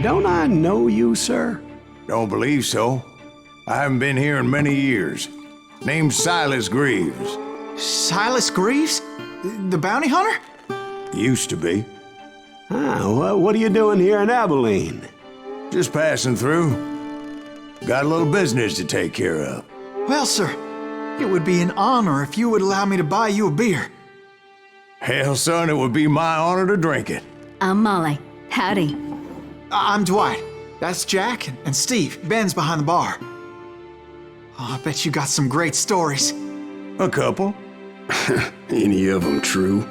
Don't I know you, sir? Don't believe so. I haven't been here in many years. Name's Silas Greaves. Silas Greaves? The bounty hunter? Used to be. Well, what are you doing here in Abilene? Just passing through. Got a little business to take care of. Well, sir, it would be an honor if you would allow me to buy you a beer. Hell, son, it would be my honor to drink it. I'm Molly. Howdy. I'm Dwight. That's Jack and Steve. Ben's behind the bar. Oh, I bet you got some great stories. A couple. Any of them true?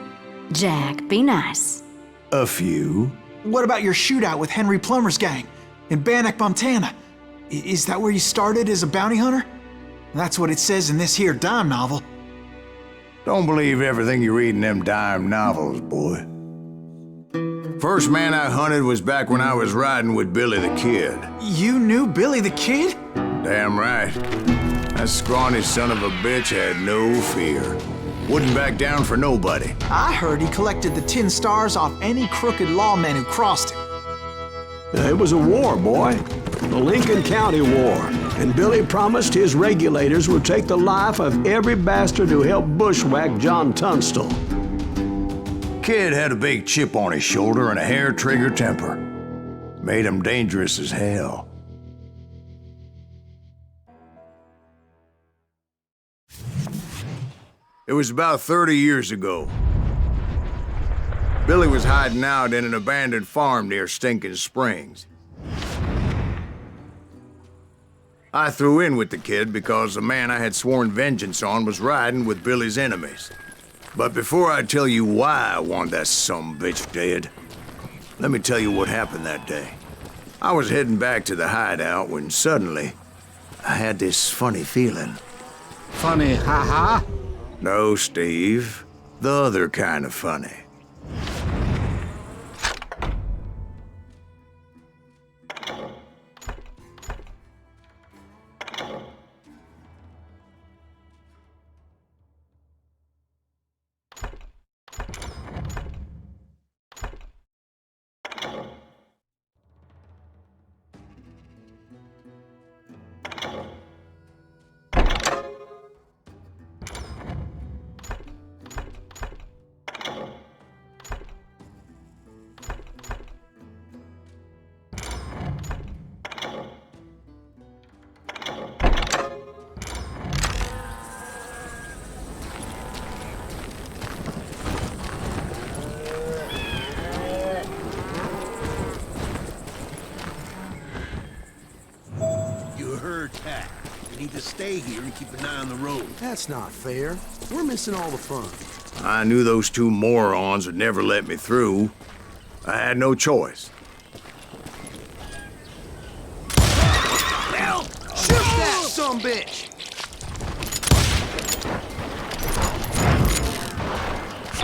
Jack, be nice. A few. What about your shootout with Henry Plummer's gang in Bannock, Montana? Is that where you started as a bounty hunter? That's what it says in this here dime novel. Don't believe everything you read in them dime novels, boy. First man I hunted was back when I was riding with Billy the Kid. You knew Billy the Kid? Damn right. That scrawny son of a bitch had no fear. Wouldn't back down for nobody. I heard he collected the 10 stars off any crooked lawman who crossed him. It was a war, boy. The Lincoln County War. And Billy promised his regulators would take the life of every bastard who helped bushwhack John Tunstall. Kid had a big chip on his shoulder and a hair-trigger temper. Made him dangerous as hell. It was about 30 years ago. Billy was hiding out in an abandoned farm near Stinking Springs. I threw in with the kid because the man I had sworn vengeance on was riding with Billy's enemies. But before I tell you why I want that sumbitch dead, let me tell you what happened that day. I was heading back to the hideout when suddenly I had this funny feeling. Funny, ha-ha? No, Steve. The other kind of funny. Need to stay here and keep an eye on the road. That's not fair. We're missing all the fun. I knew those two morons would never let me through. I had no choice. Hell! Shoot that sumbitch!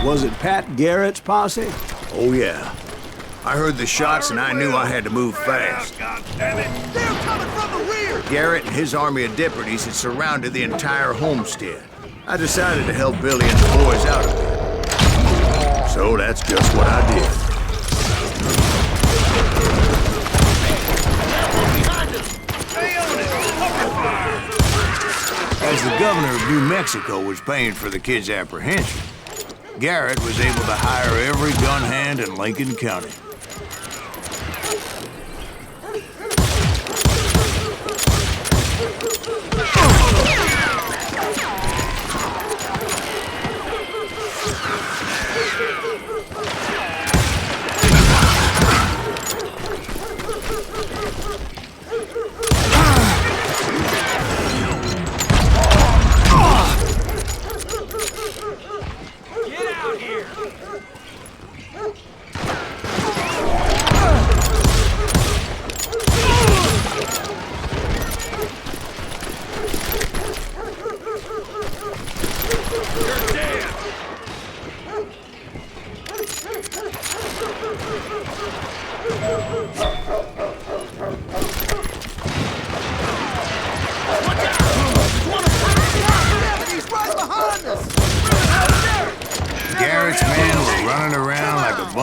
Was it Pat Garrett's posse? Oh, yeah. I heard the shots and I knew I had to move fast. God damn it! They're coming from the rear! Garrett and his army of deputies had surrounded the entire homestead. I decided to help Billy and the boys out of it. So that's just what I did. As the governor of New Mexico was paying for the kid's apprehension, Garrett was able to hire every gun hand in Lincoln County.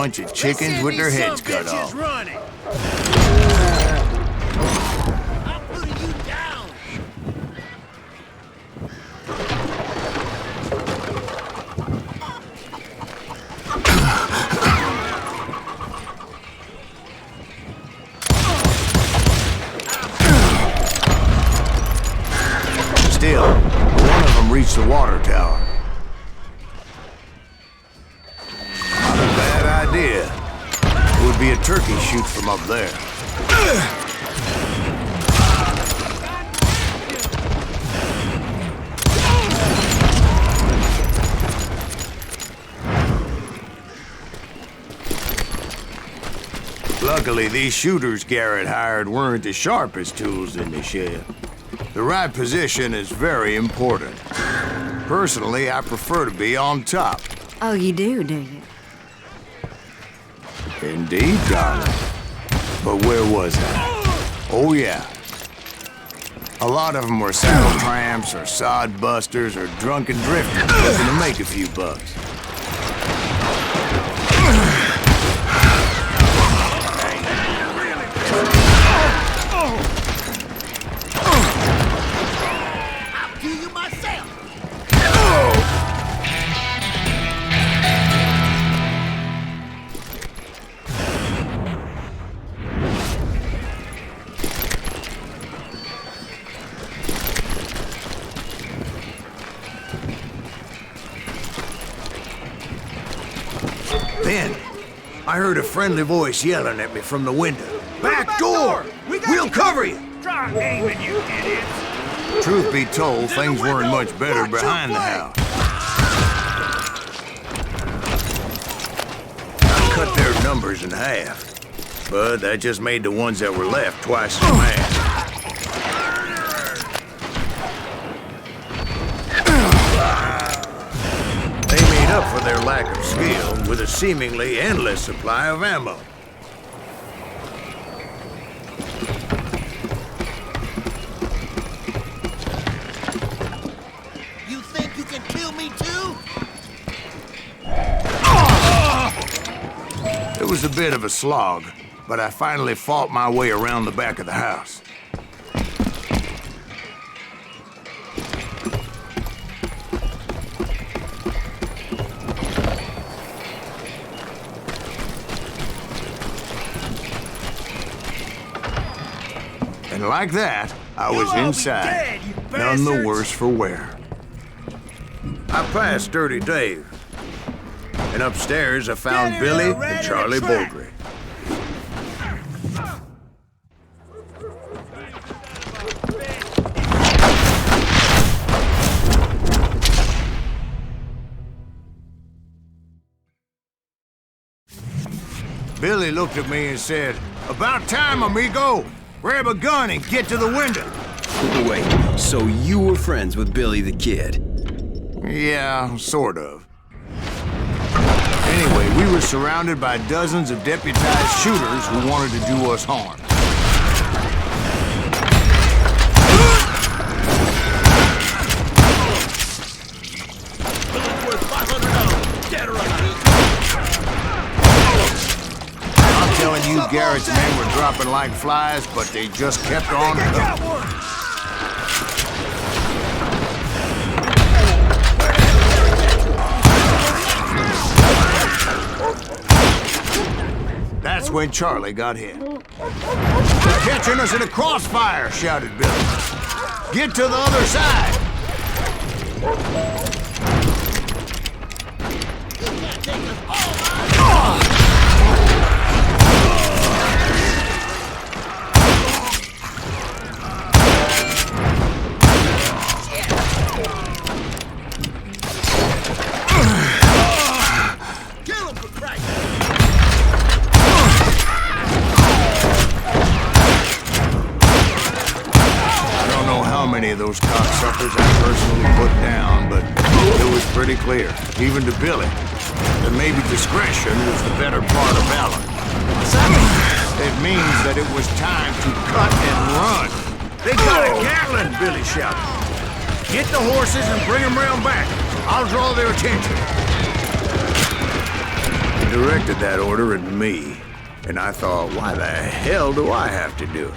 bunch of chickens with their heads cut off. Running. I'm putting you down. Still, one of them reached the water tower. Not a bad idea. It would be a turkey shoot from up there. Luckily, these shooters Garrett hired weren't the sharpest tools in the shed. The right position is very important. Personally, I prefer to be on top. Oh, you do you? Indeed, darling. But where was I? Oh, yeah. A lot of them were saddle tramps or sod busters or drunken drifters looking to make a few bucks. I'll do you myself. Then, I heard a friendly voice yelling at me from the window. Back door! We'll cover you! Try aiming, you idiots. Truth be told, things weren't much better behind the house. I cut their numbers in half, but that just made the ones that were left twice as mad. They made up for their lack of skill with a seemingly endless supply of ammo. You think you can kill me too? It was a bit of a slog, but I finally fought my way around the back of the house. And like that, I was inside, none the worse for wear. I passed Dirty Dave, and upstairs I found Billy and Charlie Bogre. Billy looked at me and said, "About time, amigo! Grab a gun and get to the window." Wait, so you were friends with Billy the Kid? Yeah, sort of. Anyway, we were surrounded by dozens of deputized shooters who wanted to do us harm. Worth $500. Dead or alive. I'm telling you, Garrett's men were dropping like flies, but they just kept on coming. That's when Charlie got hit. "They're catching us in a crossfire," shouted Billy. "Get to the other side!" Kill him for Christ. I don't know how many of those cocksuckers I personally put down, but it was pretty clear, even to Billy, that maybe discretion was the better part of valor. It means that it was time to cut and run. "They got a Gatling!" Billy shouted. "Get the horses and bring them round back. I'll draw their attention." directed that order at me. And I thought, why the hell do I have to do it?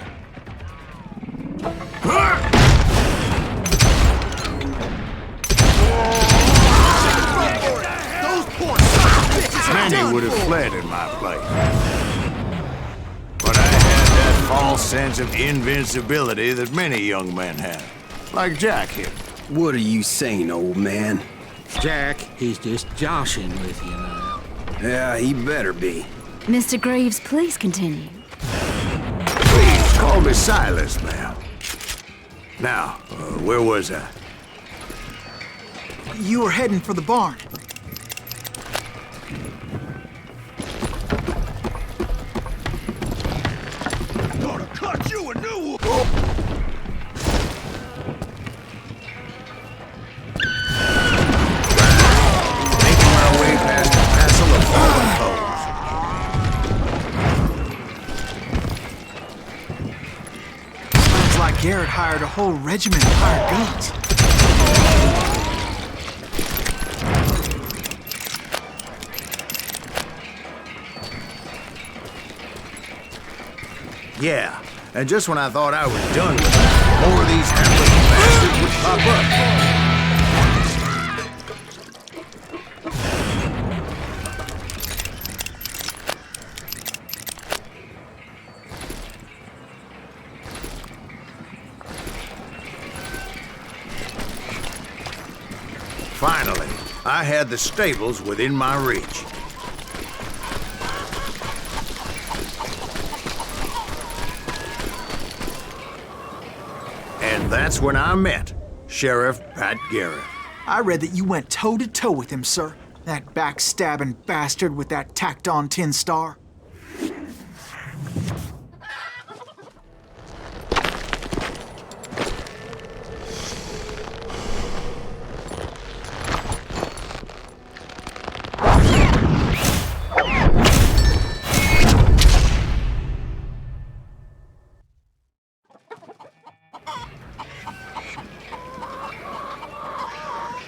Many would have fled in my place. But I had that false sense of invincibility that many young men have. Like Jack here. What are you saying, old man? Jack, he's just joshing with you now. Yeah, he better be. Mr. Greaves, please continue. Please call me Silas, ma'am. Now, where was I? You were heading for the barn. Gonna cut you a new one. Making my way past a passel of fallen foes. Sounds like Garrett hired a whole regiment of hired guns. Yeah, and just when I thought I was done with it, more of these hapless bastards would pop up. Finally, I had the stables within my reach. And that's when I met Sheriff Pat Garrett. I read that you went toe-to-toe with him, sir. That backstabbing bastard with that tacked-on tin star.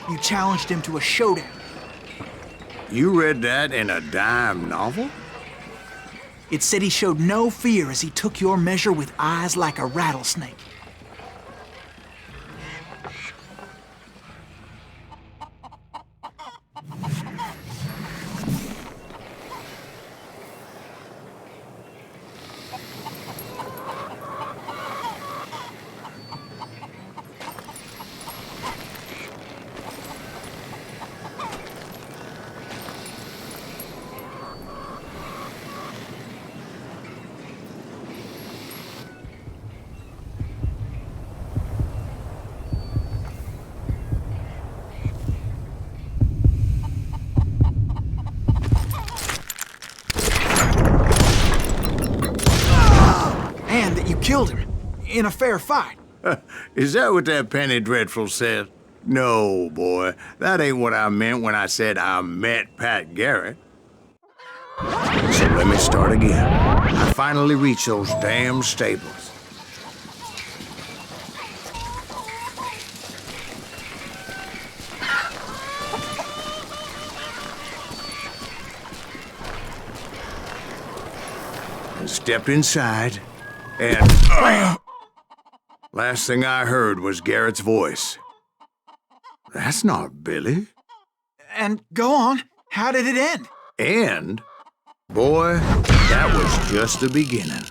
You challenged him to a showdown. You read that in a dime novel? It said he showed no fear as he took your measure with eyes like a rattlesnake. And that you killed him in a fair fight. Is that what that penny dreadful said? No, boy. That ain't what I meant when I said I met Pat Garrett. So let me start again. I finally reached those damn stables. And stepped inside, and last thing I heard was Garrett's voice. That's not Billy. And go on, how did it end? And, boy, that was just the beginning.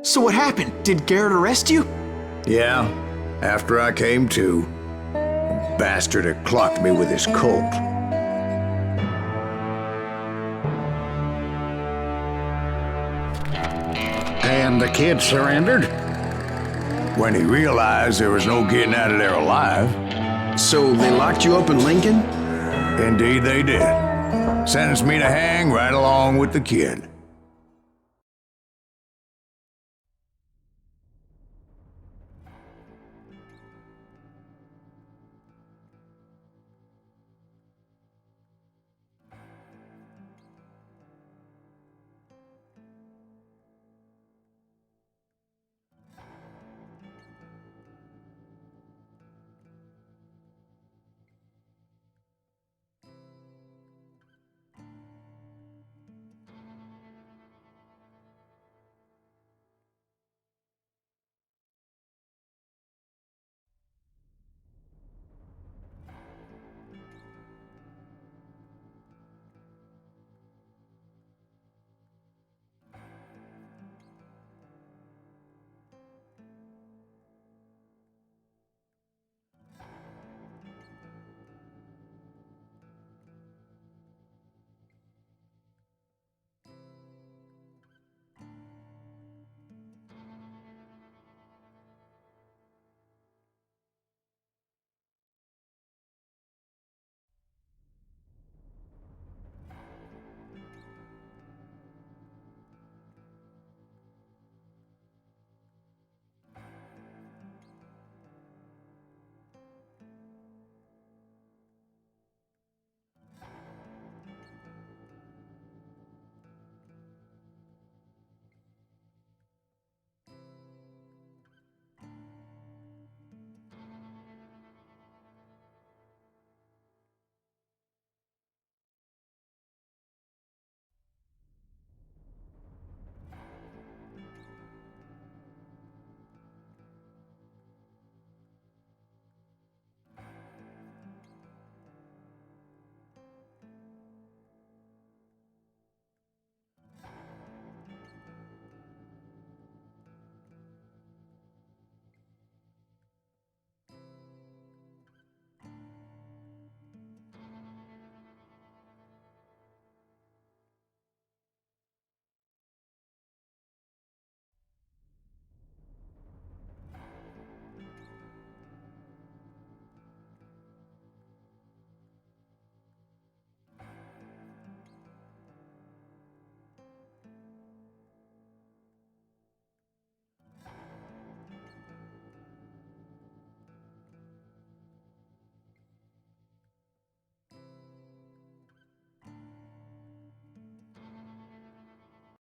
So what happened? Did Garrett arrest you? Yeah, after I came to, the bastard had clocked me with his Colt. And the kid surrendered? When he realized there was no getting out of there alive. So they locked you up in Lincoln? Indeed they did. Sentenced me to hang right along with the kid.